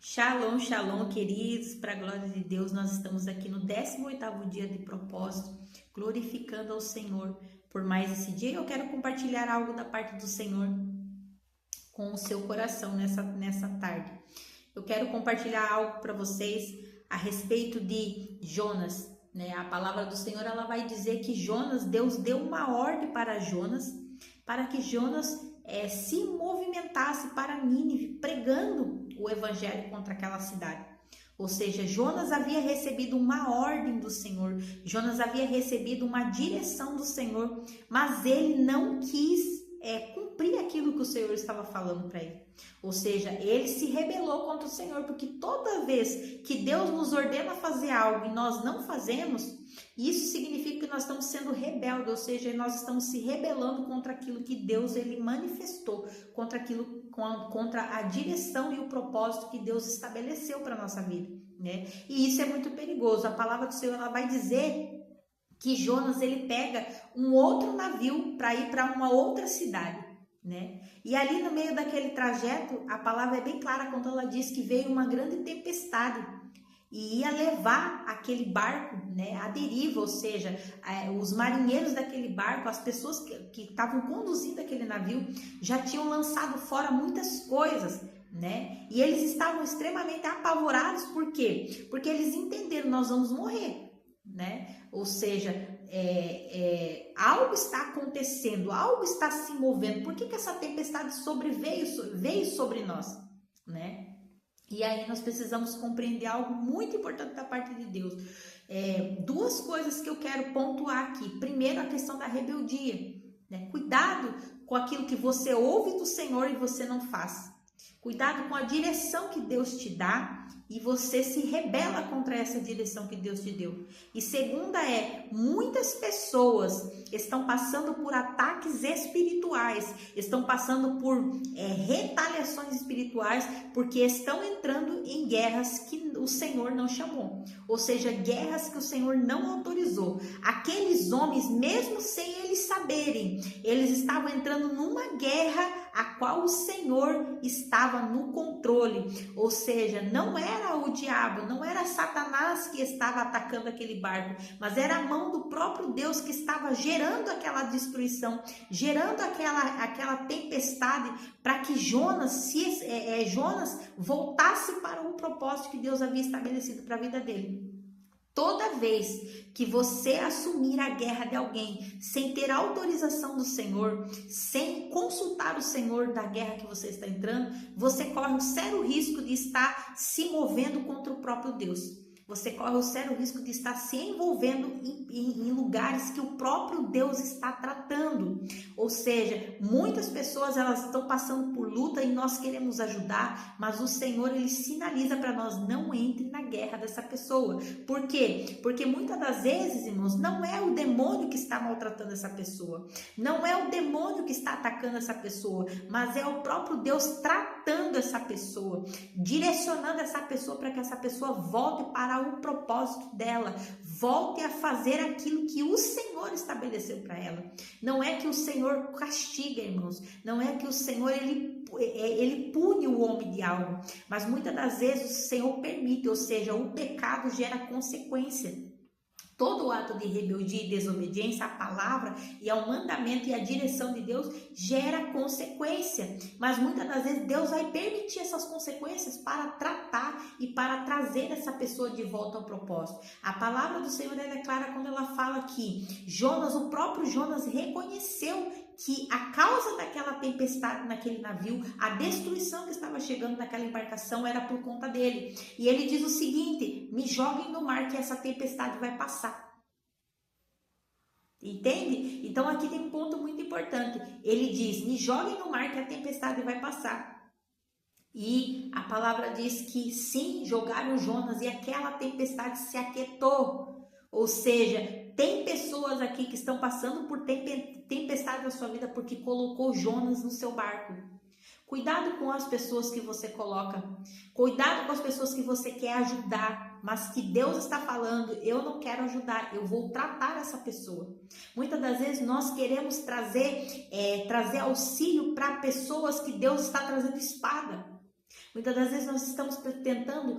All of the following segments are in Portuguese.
Shalom, shalom, queridos, para a glória de Deus, nós estamos aqui no 18º dia de propósito, glorificando ao Senhor por mais esse dia. Eu quero compartilhar algo da parte do Senhor com o seu coração nessa tarde. Eu quero compartilhar algo para vocês a respeito de Jonas, né? A palavra do Senhor, ela vai dizer que Deus deu uma ordem para Jonas, para que Jonas se movimentasse para Nínive, pregando o evangelho contra aquela cidade. Ou seja, Jonas havia recebido uma ordem do Senhor, Jonas havia recebido uma direção do Senhor, mas ele não quis cumprir aquilo que o Senhor estava falando para ele. Ou seja, ele se rebelou contra o Senhor, porque toda vez que Deus nos ordena fazer algo e nós não fazemos, isso significa que nós estamos sendo rebeldes, ou seja, nós estamos se rebelando contra aquilo que Deus ele manifestou, contra a direção e o propósito que Deus estabeleceu para a nossa vida, né? E isso é muito perigoso. A palavra do Senhor, ela vai dizer que Jonas ele pega um outro navio para ir para uma outra cidade, né? E ali no meio daquele trajeto, a palavra é bem clara quando ela diz que veio uma grande tempestade e ia levar aquele barco, né, à deriva, ou seja, os marinheiros daquele barco, as pessoas que estavam conduzindo aquele navio, já tinham lançado fora muitas coisas, né? E eles estavam extremamente apavorados, por quê? Porque eles entenderam, nós vamos morrer, né? Ou seja, algo está acontecendo, algo está se movendo. Por que que essa tempestade veio sobre nós, né? E aí nós precisamos compreender algo muito importante da parte de Deus. Duas coisas que eu quero pontuar aqui. Primeiro, a questão da rebeldia, né? Cuidado com aquilo que você ouve do Senhor e você não faz. Cuidado com a direção que Deus te dá e você se rebela contra essa direção que Deus te deu. E segunda muitas pessoas estão passando por ataques espirituais, estão passando por retaliações espirituais, porque estão entrando em guerras que o Senhor não chamou. Ou seja, guerras que o Senhor não autorizou. Aqueles homens, mesmo sem eles saberem, eles estavam entrando numa guerra a qual o Senhor estava no controle. Ou seja, não era o diabo, não era Satanás que estava atacando aquele barco, mas era a mão do próprio Deus que estava gerando aquela destruição, gerando aquela tempestade para que Jonas voltasse para o propósito que Deus havia estabelecido para a vida dele. Toda vez que você assumir a guerra de alguém sem ter autorização do Senhor, sem consultar o Senhor da guerra que você está entrando, você corre o sério risco de estar se movendo contra o próprio Deus. Você corre o sério risco de estar se envolvendo em lugares que o próprio Deus está tratando. Ou seja, muitas pessoas elas estão passando por luta e nós queremos ajudar, mas o Senhor ele sinaliza para nós: não entre na guerra dessa pessoa. Por quê? Porque muitas das vezes, irmãos, não é o demônio que está maltratando essa pessoa, não é o demônio que está atacando essa pessoa, mas é o próprio Deus tratando essa pessoa, direcionando essa pessoa para que essa pessoa volte para o propósito dela, volte a fazer aquilo que o Senhor estabeleceu para ela. Não é que o Senhor castiga, irmãos, não é que o Senhor ele pune o homem de algo, mas muitas das vezes o Senhor permite, ou seja, o pecado gera consequência. Todo ato de rebeldia e desobediência à palavra e ao mandamento e à direção de Deus gera consequência. Mas muitas das vezes Deus vai permitir essas consequências para tratar e para trazer essa pessoa de volta ao propósito. A palavra do Senhor ela é clara quando ela fala que o próprio Jonas reconheceu que a causa daquela tempestade naquele navio, a destruição que estava chegando naquela embarcação era por conta dele. E ele diz o seguinte: me joguem no mar que essa tempestade vai passar. Entende? Então aqui tem um ponto muito importante. Ele diz: me joguem no mar que a tempestade vai passar. E a palavra diz que sim, jogaram Jonas e aquela tempestade se aquietou. Ou seja, tem pessoas aqui que estão passando por tempestade na sua vida porque colocou Jonas no seu barco. Cuidado com as pessoas que você coloca. Cuidado com as pessoas que você quer ajudar, mas que Deus está falando: eu não quero ajudar, eu vou tratar essa pessoa. Muitas das vezes nós queremos trazer auxílio para pessoas que Deus está trazendo espada. Muitas das vezes nós estamos tentando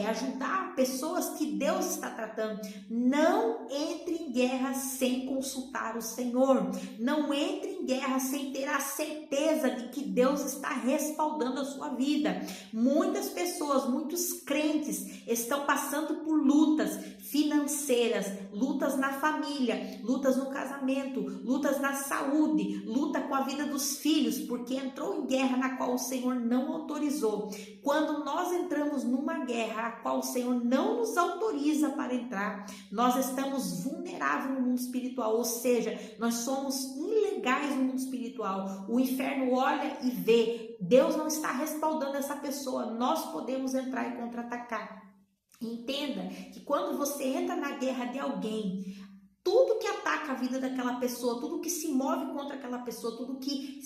ajudar pessoas que Deus está tratando. Não entre em guerra sem consultar o Senhor. Não entre em guerra sem ter a certeza de que Deus está respaldando a sua vida. Muitas pessoas, muitos crentes estão passando por lutas financeiras, lutas na família, lutas no casamento, lutas na saúde, luta com a vida dos filhos, porque entrou em guerra na qual o Senhor não autorizou. Quando nós entramos numa guerra a qual o Senhor não nos autoriza para entrar, nós estamos vulneráveis no mundo espiritual, ou seja, nós somos ilegais no mundo espiritual. O inferno olha e vê, Deus não está respaldando essa pessoa, nós podemos entrar e contra-atacar. Entenda que quando você entra na guerra de alguém, tudo que ataca a vida daquela pessoa, tudo que se move contra aquela pessoa, tudo que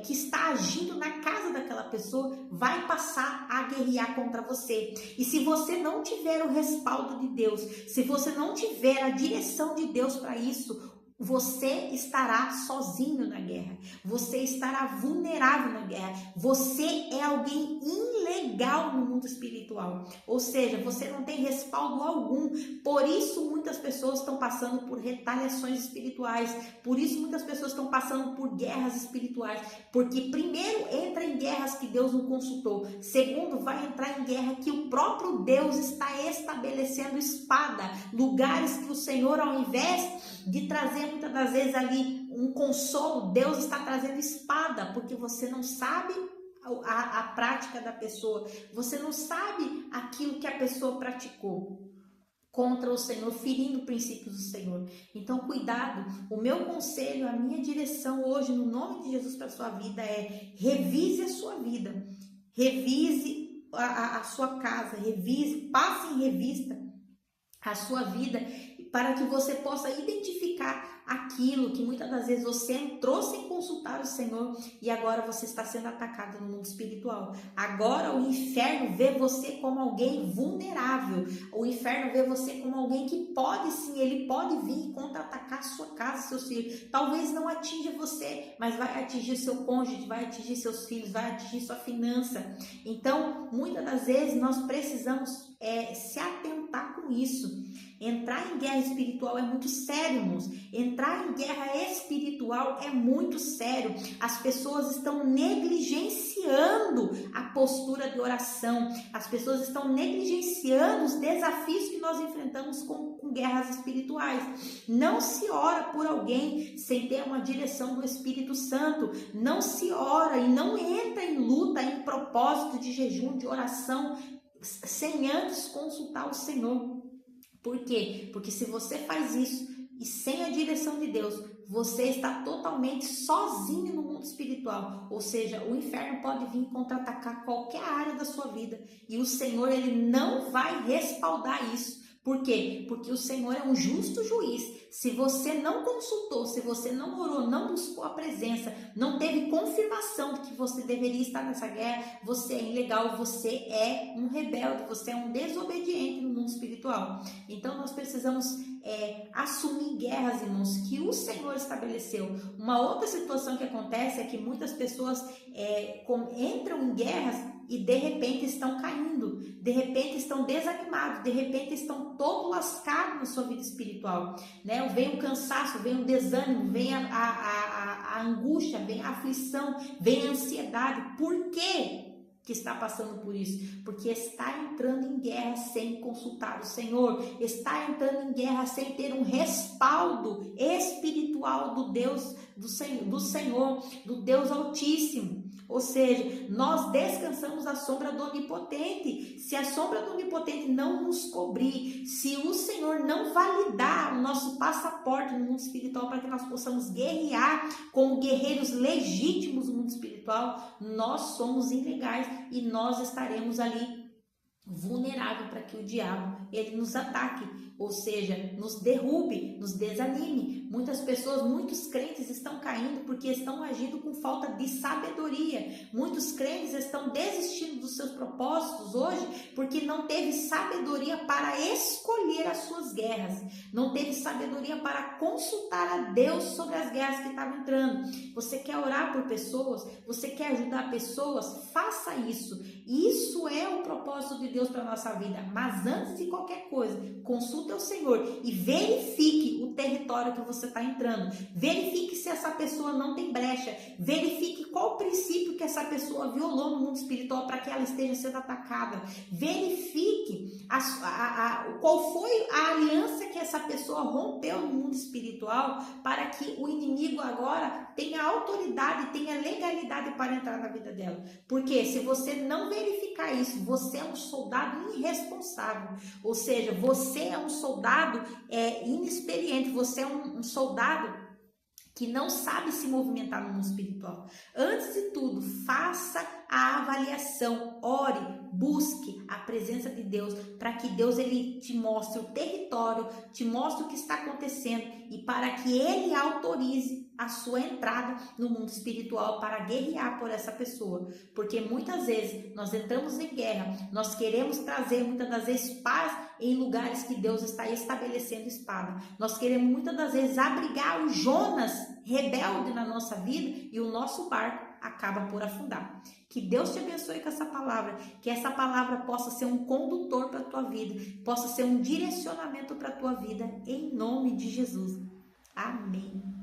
está agindo na casa daquela pessoa, vai passar a guerrear contra você. E se você não tiver o respaldo de Deus, se você não tiver a direção de Deus para isso, você estará sozinho na guerra, você estará vulnerável na guerra, você é alguém ilegal no mundo espiritual, ou seja, você não tem respaldo algum. Por isso muitas pessoas estão passando por retaliações espirituais, por isso muitas pessoas estão passando por guerras espirituais, porque primeiro entra em guerras que Deus não consultou, segundo vai entrar em guerra que o próprio Deus está estabelecendo espada, lugares que o Senhor, ao invés de trazer muitas das vezes ali um consolo, Deus está trazendo espada, porque você não sabe a prática da pessoa, você não sabe aquilo que a pessoa praticou contra o Senhor, ferindo princípios do Senhor. Então cuidado, o meu conselho, a minha direção hoje, no nome de Jesus para a sua vida é: revise a sua vida, revise a sua casa, revise, passe em revista a sua vida, para que você possa identificar aquilo que muitas das vezes você entrou sem consultar o Senhor e agora você está sendo atacado no mundo espiritual. Agora o inferno vê você como alguém vulnerável. O inferno vê você como alguém que pode sim, ele pode vir e contra-atacar a sua casa, seus filhos. Talvez não atinja você, mas vai atingir seu cônjuge, vai atingir seus filhos, vai atingir sua finança. Então, muitas das vezes nós precisamos se atentar com isso. Entrar em guerra espiritual é muito sério, irmãos. Entrar em guerra espiritual é muito sério. As pessoas estão negligenciando a postura de oração. As pessoas estão negligenciando os desafios que nós enfrentamos com guerras espirituais. Não se ora por alguém sem ter uma direção do Espírito Santo. Não se ora e não entra em luta, em propósito de jejum, de oração, sem antes consultar o Senhor. Por quê? Porque se você faz isso e sem a direção de Deus, você está totalmente sozinho no mundo espiritual. Ou seja, o inferno pode vir contra-atacar qualquer área da sua vida e o Senhor, ele não vai respaldar isso. Por quê? Porque o Senhor é um justo juiz. Se você não consultou, se você não orou, não buscou a presença, não teve confirmação de que você deveria estar nessa guerra, você é ilegal, você é um rebelde, você é um desobediente no mundo espiritual. Então nós precisamos assumir guerras, irmãos, que o Senhor estabeleceu. Uma outra situação que acontece é que muitas pessoas entram em guerras e de repente estão caindo, de repente estão desanimados, de repente estão todo lascados na sua vida espiritual, né? Vem o cansaço, vem o desânimo, vem a angústia, vem a aflição, vem a ansiedade. Por quê que está passando por isso? Porque está entrando em guerra sem consultar o Senhor, está entrando em guerra sem ter um respaldo espiritual do Deus, do Senhor, do Deus Altíssimo. Ou seja, nós descansamos à sombra do Onipotente. Se a sombra do Onipotente não nos cobrir, se o Senhor não validar o nosso passaporte no mundo espiritual para que nós possamos guerrear como guerreiros legítimos no mundo espiritual, nós somos ilegais e nós estaremos ali vulnerável para que o diabo ele nos ataque, ou seja, nos derrube, nos desanime. Muitas pessoas, muitos crentes estão caindo porque estão agindo com falta de sabedoria. Muitos crentes estão desistindo dos seus propósitos hoje porque não teve sabedoria para escolher as suas guerras. Não teve sabedoria para consultar a Deus sobre as guerras que estavam entrando. Você quer orar por pessoas? Você quer ajudar pessoas? Faça isso. Isso é o propósito de Deus para a nossa vida. Mas antes de qualquer coisa, consulte ao Senhor e verifique o território que você está entrando. Verifique se essa pessoa não tem brecha. Verifique qual o princípio que essa pessoa violou no mundo espiritual para que ela esteja sendo atacada. Verifique qual foi a aliança que essa pessoa rompeu no mundo espiritual para que o inimigo agora tenha autoridade, tenha legalidade para entrar na vida dela. Porque se você não verificar isso, você é um soldado irresponsável. Ou seja, você é um soldado inexperiente, você é um soldado que não sabe se movimentar no mundo espiritual. Antes de tudo, faça a avaliação, ore, busque a presença de Deus, para que Deus ele te mostre o território, te mostre o que está acontecendo e para que ele autorize a sua entrada no mundo espiritual para guerrear por essa pessoa. Porque muitas vezes nós entramos em guerra, nós queremos trazer muitas das vezes paz em lugares que Deus está estabelecendo espada. Nós queremos muitas das vezes abrigar o Jonas rebelde na nossa vida e o nosso barco acaba por afundar. Que Deus te abençoe com essa palavra, que essa palavra possa ser um condutor para a tua vida, possa ser um direcionamento para a tua vida, em nome de Jesus. Amém.